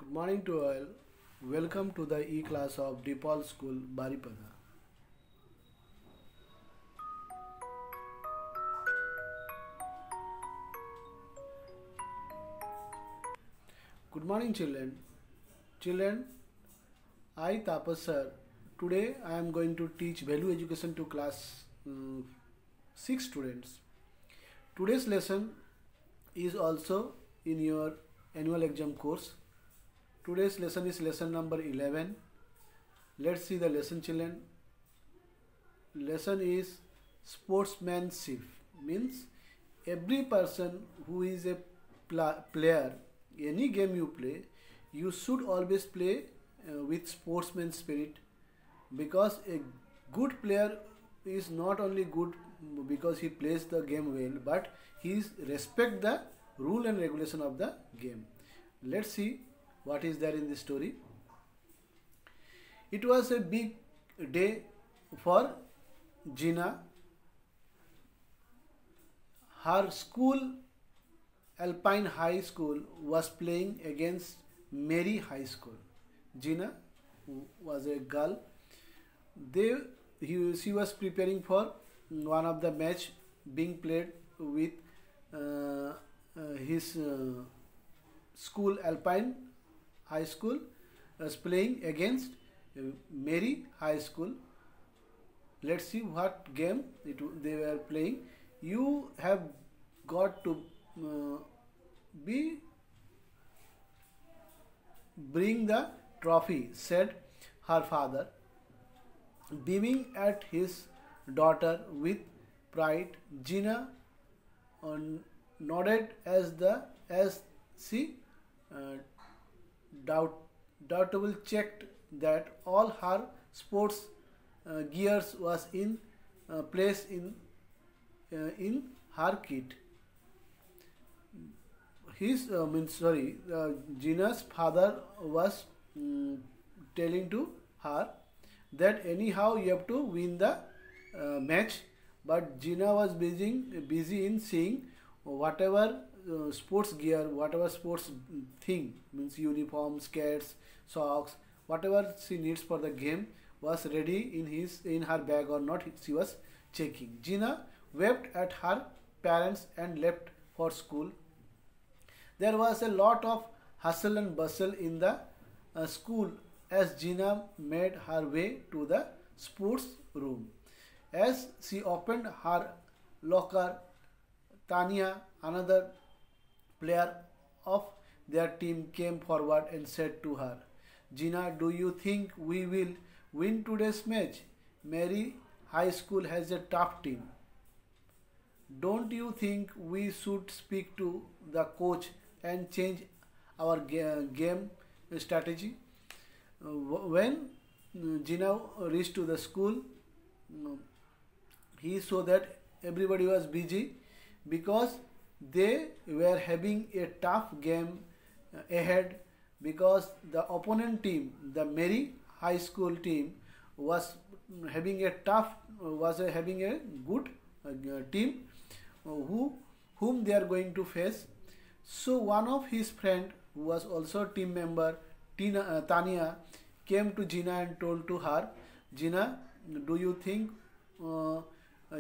Good morning to all. Welcome to the E-class of DePaul School, Baripada. Good morning, children. Children, I Tapas sir. Today I am going to teach value education to class 6 students. Today's lesson is also in your annual exam course. Today's lesson is lesson number 11. Let's see the lesson, children. Lesson is sportsmanship. Means every person who is a player, any game you play, you should always play with sportsman spirit, because a good player is not only good because he plays the game well, but he respect the rule and regulation of the game. Let's see what is there in this story. It was a big day for Gina. Her school, Alpine High School, was playing against Mary High School. Gina was a girl. She was preparing for one of the match being played with his school, Alpine High School, was playing against Mary High School. Let's see what game they were playing. You have got to bring the trophy, said her father, beaming at his daughter with pride. Gina nodded as she doubtfully checked that all her sports gears was in place in her kit. Gina's father was telling to her that anyhow you have to win the match, but Gina was busy in seeing whatever sports gear, whatever sports thing, means uniform, skates, socks, whatever she needs for the game was ready in her bag or not, she was checking. Gina wept at her parents and left for school. There was a lot of hustle and bustle in the school as Gina made her way to the sports room. As she opened her locker, Tanya, another player of their team, came forward and said to her, "Gina, do you think we will win today's match? Mary High School has a tough team. Don't you think we should speak to the coach and change our game strategy?" When Gina reached to the school, he saw that everybody was busy because they were having a tough game ahead, because the opponent team, the Mary High School team, was having a good team whom they are going to face. So one of his friend, who was also team member, Tanya, came to Gina and told to her, "Gina, do you think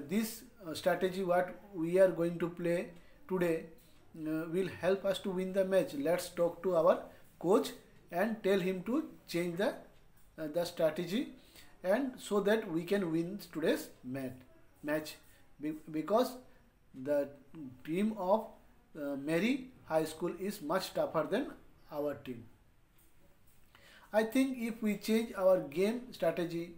this strategy what we are going to play today will help us to win the match? Let's talk to our coach and tell him to change the strategy, and so that we can win today's match, because the team of Mary High School is much tougher than our team. I think if we change our game strategy,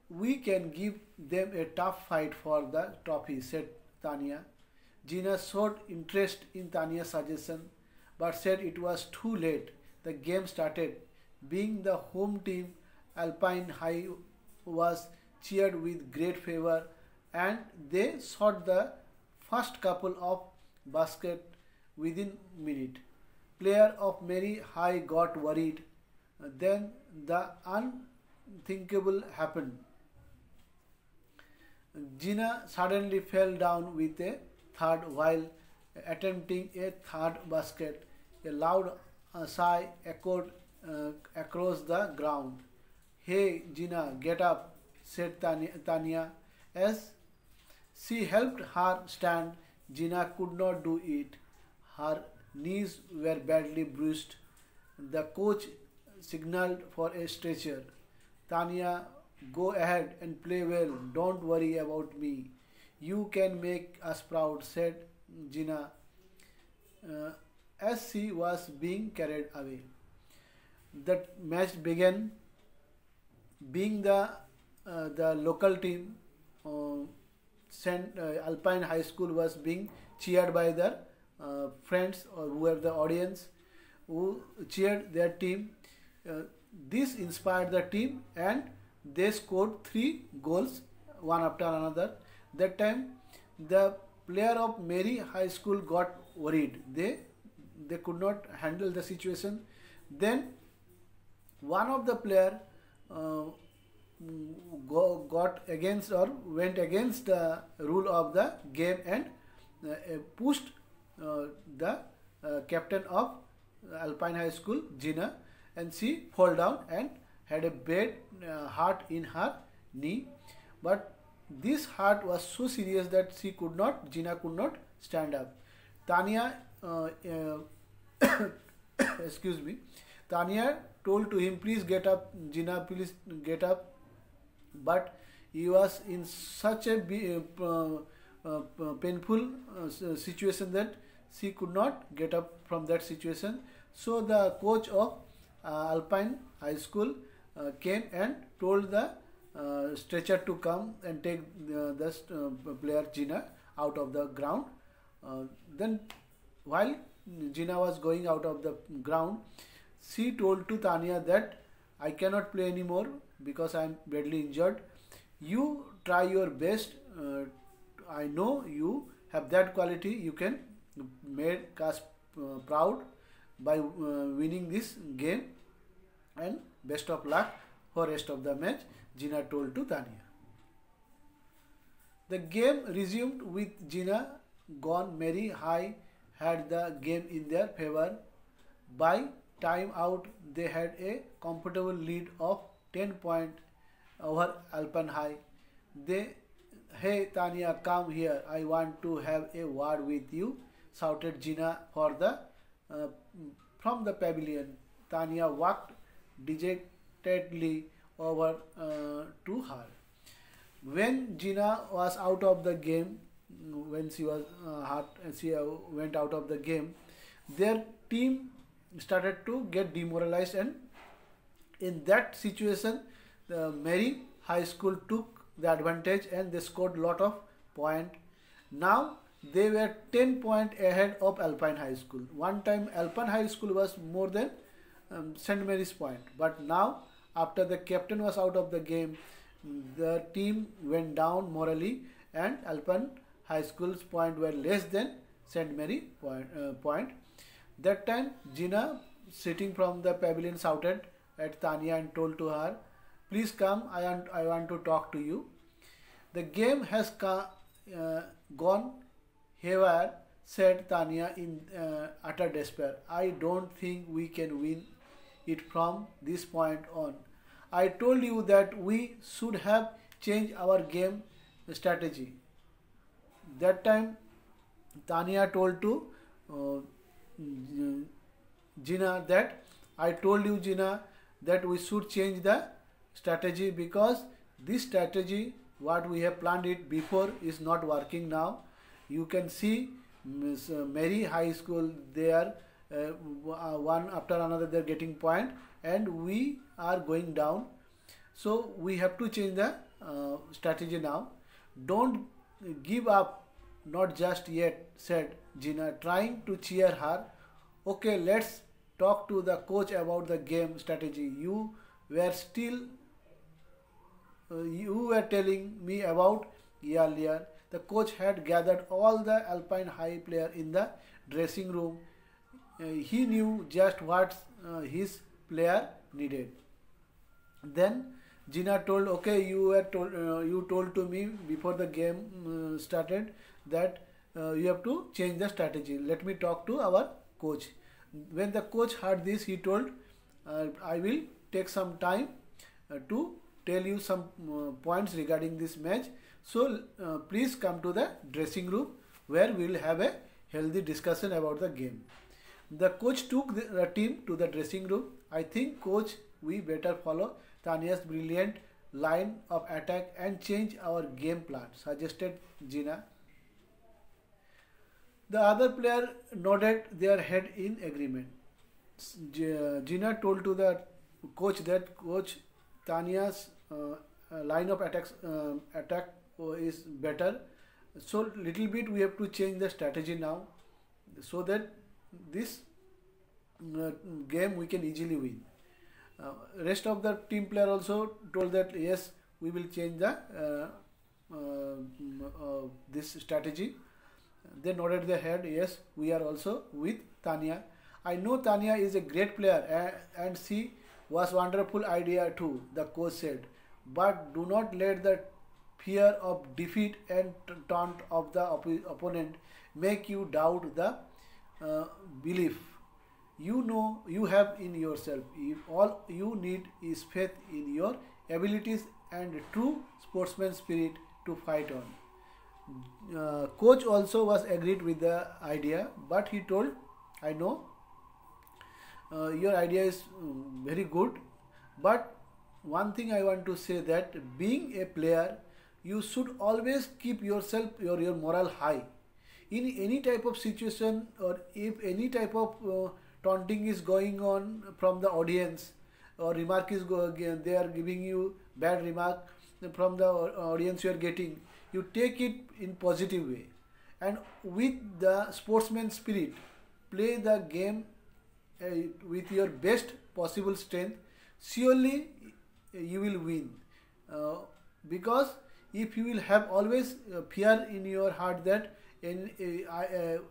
we can give them a tough fight for the trophy," said Tanya. Gina showed interest in Tanya's suggestion, but said it was too late. The game started. Being the home team, Alpine High was cheered with great favor, and they shot the first couple of baskets within minute. Player of Mary High got worried. Then the unthinkable happened. Gina suddenly fell down with a thud while attempting a third basket. A loud A sigh echoed across the ground. Hey, Gina, get up, said Tanya. As she helped her stand, Gina could not do it. Her knees were badly bruised. The coach signaled for a stretcher. Tanya, go ahead and play well. Don't worry about me. You can make us proud, said Gina uh, as she was being carried away. The match began. Being the local team, uh, Saint Alpine High School was being cheered by their friends or who were the audience who cheered their team. Uh, this inspired the team and they scored 3 goals one after another. That time the player of Mary High School got worried. They could not handle the situation. Then one of the player uh, got against or went against the rule of the game and pushed the captain of Alpine High School, Gina, and she fell down and had a bad hurt in her knee. But this hurt was so serious that Gina could not stand up. Tanya, excuse me, Tanya told to him, please get up, Gina, please get up. But he was in such a painful situation that she could not get up from that situation. So the coach of Alpine High School came and told the stretcher to come and take the player Gina out of the ground. Then while Gina was going out of the ground, she told to Tanya that I cannot play anymore because I am badly injured. You try your best. I know you have that quality. You can make us proud by winning this game. And best of luck for rest of the match, Gina told to Tanya. The game resumed with Gina gone. Mary High had the game in their favor. By time out, they had a comfortable lead of 10 points over Alpine High. Hey Tanya, come here. I want to have a word with you, shouted Gina from the pavilion. Tanya walked dejectedly over to her. When Gina was out of the game, when she was hurt, she went out of the game, their team started to get demoralized, and in that situation, the Mary High School took the advantage and they scored a lot of points. Now they were 10 points ahead of Alpine High School. One time Alpine High School was more than St. Mary's point, but now after the captain was out of the game, the team went down morally and Alpine High School's point were less than St. Mary point. That time Gina, sitting from the pavilion, shouted at Tanya and told to her, please come, I want to talk to you. The game has gone haywire, said Tanya in utter despair. I don't think we can win it from this point on. I told you that we should have changed our game strategy. That time Tanya told to Gina that I told you, Gina, that we should change the strategy because this strategy what we have planned it before is not working now. You can see Mary High School, they are one after another they are getting point and we are going down. So we have to change the strategy now. Don't give up, not just yet, said Gina, trying to cheer her. Okay, let's talk to the coach about the game strategy. You were telling me about earlier. The coach had gathered all the Alpine High players in the dressing room. He knew just what his player needed. Then Gina told, okay, you told to me before the game started that you have to change the strategy. Let me talk to our coach. When the coach heard this, he told, I will take some time to tell you some points regarding this match. So please come to the dressing room where we will have a healthy discussion about the game. The coach took the team to the dressing room. I think, coach, we better follow Tania's brilliant line of attack and change our game plan, suggested Gina. The other player nodded their head in agreement. Gina told to the coach that, coach, Tania's line of attack is better. So little bit we have to change the strategy now, so that this game we can easily win. Rest of the team player also told that yes, we will change the this strategy. They nodded their head. Yes, we are also with Tania. I know Tania is a great player and she was wonderful idea too, the coach said. But do not let the fear of defeat and taunt of the opponent make you doubt the belief you know you have in yourself. If all you need is faith in your abilities and true sportsman spirit to fight on. Coach also was agreed with the idea, but he told, I know your idea is very good, but one thing I want to say, that being a player, you should always keep yourself your morale high. In any type of situation, or if any type of taunting is going on from the audience, or remark is they are giving you bad remark from the audience you are getting, you take it in positive way, and with the sportsman spirit, play the game with your best possible strength. Surely you will win, because if you will have always fear in your heart that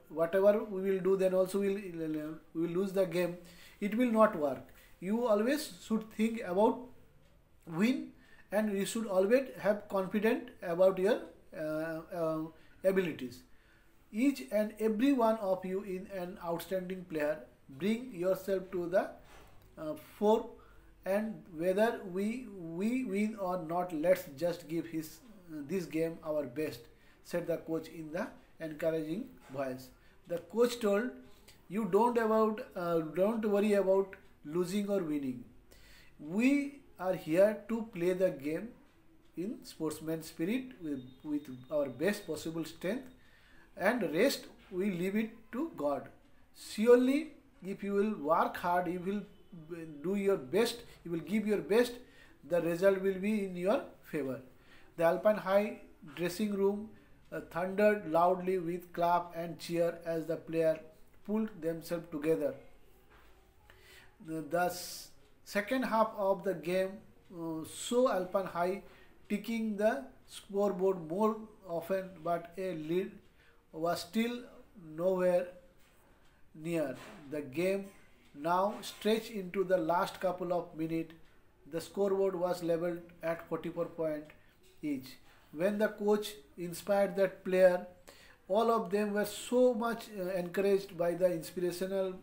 whatever we will do, then also we will lose the game, it will not work. You always should think about win, and you should always have confidence about your abilities. Each and every one of you is an outstanding player. Bring yourself to the fore, and whether we win or not, let's just give this game our best, said the coach in the encouraging voice. The coach told, you don't worry about losing or winning. We are here to play the game in sportsman spirit with our best possible strength, and rest we leave it to God. Surely if you will work hard, you will do your best, you will give your best, the result will be in your favor. The Alpine High dressing room thundered loudly with clap and cheer as the player pulled themselves together. The second half of the game saw Alpine High ticking the scoreboard more often, but a lead was still nowhere near. The game now stretched into the last couple of minutes. The scoreboard was leveled at 44 points each. When the coach inspired that player, all of them were so much encouraged by the inspirational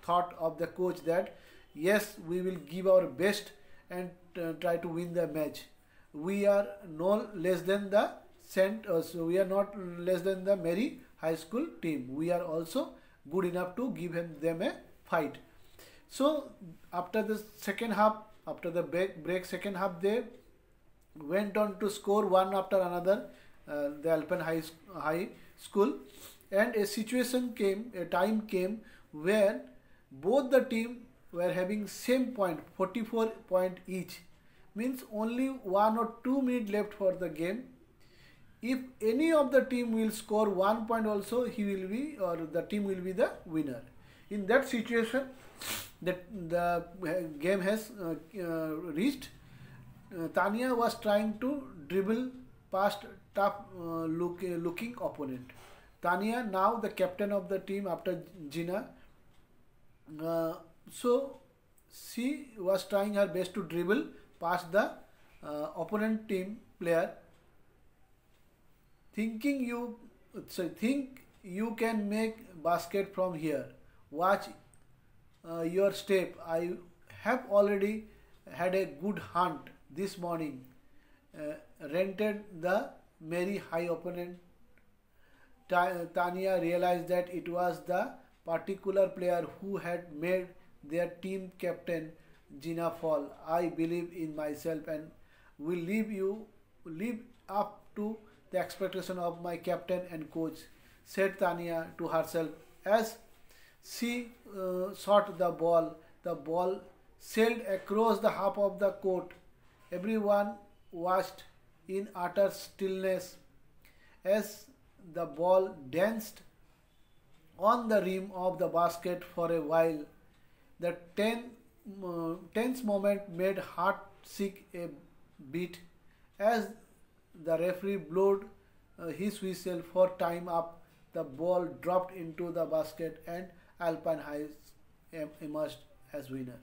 thought of the coach that yes, we will give our best and try to win the match. We are no less than the so we are not less than the Mary High School team. We are also good enough to give them a fight. So after the second half, after the break second half, they went on to score one after another, the Alpine High School, and a time came where both the team were having same point, 44 points each. Means only 1 or 2 minutes left for the game. If any of the team will score 1 point also, he will be, or the team will be the winner. In that situation, the game has reached. Tania was trying to dribble past tough looking opponent. Tania, now the captain of the team after Gina, so she was trying her best to dribble past the opponent team player, think you can make basket from here. Watch your step. I have already had a good hunt this morning. Rented the very high opponent. Tanya realized that it was the particular player who had made their team captain Gina fall. I believe in myself and will live up to the expectation of my captain and coach, said Tanya to herself as she shot the ball. The ball sailed across the half of the court. Everyone watched in utter stillness as the ball danced on the rim of the basket for a while. The tense moment made heart sick a bit as the referee blew his whistle for time up. The ball dropped into the basket and Alpine High emerged as winner.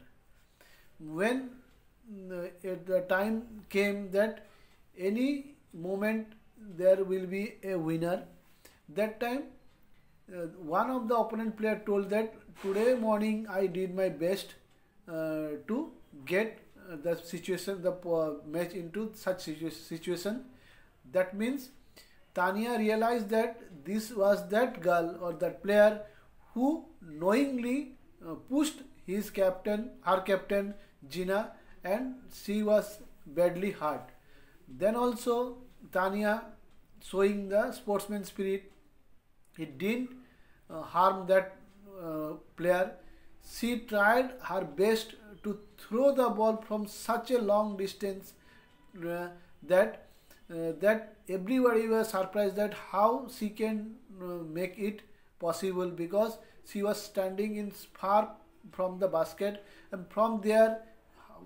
When the time came that any moment there will be a winner, that time one of the opponent player told that today morning I did my best to get the situation, the match into such situation. That means Tanya realized that this was that girl or that player who knowingly pushed her captain Gina, and she was badly hurt. Then also Tanya, showing the sportsman spirit, it didn't harm that player. She tried her best to throw the ball from such a long distance that everybody was surprised that how she can make it possible, because she was standing in far from the basket, and from there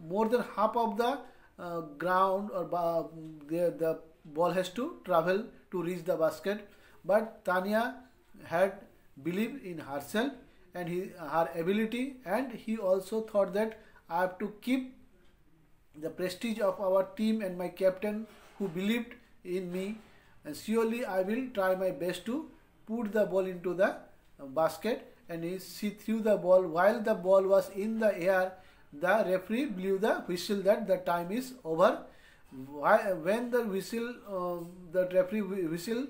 more than half of the ground or the ball has to travel to reach the basket. But Tanya had believed in herself and her ability, and he also thought that I have to keep the prestige of our team and my captain who believed in me, and surely I will try my best to put the ball into the basket. And she threw the ball. While the ball was in the air, the referee blew the whistle that the time is over. When the referee whistled,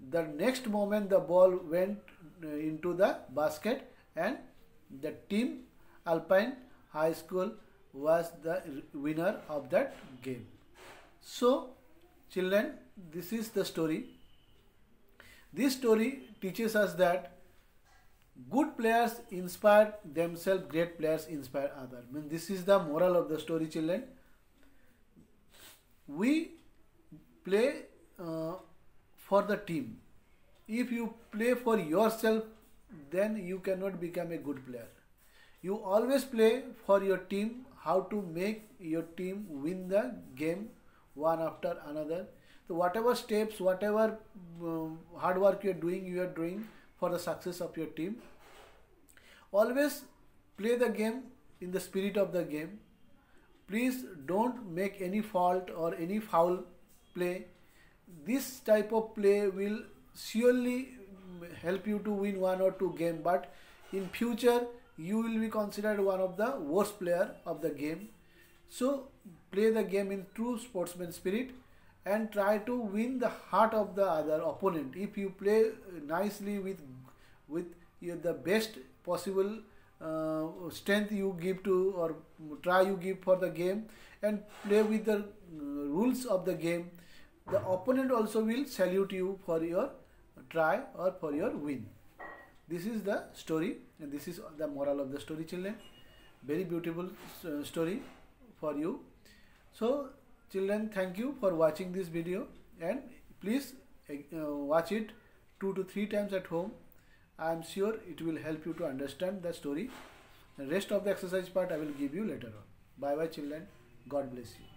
the next moment the ball went into the basket, and the team Alpine High School was the winner of that game. So children, this is the story. This story teaches us that good players inspire themselves, great players inspire others. I mean, this is the moral of the story, children. We play for the team. If you play for yourself, then you cannot become a good player. You always play for your team, how to make your team win the game one after another. So whatever steps, whatever hard work you are doing for the success of your team. Always play the game in the spirit of the game. Please don't make any fault or any foul play. This type of play will surely help you to win one or two games, but in future you will be considered one of the worst player of the game. So play the game in true sportsman spirit and try to win the heart of the other opponent. If you play nicely with the best possible strength you give to, or try you give for the game, and play with the rules of the game, the opponent also will salute you for your try or for your win. This is the story, and this is the moral of the story, children. Very beautiful story for you. So children, thank you for watching this video, and please watch it 2 to 3 times at home. I am sure it will help you to understand the story. The rest of the exercise part I will give you later on. Bye bye children. God bless you.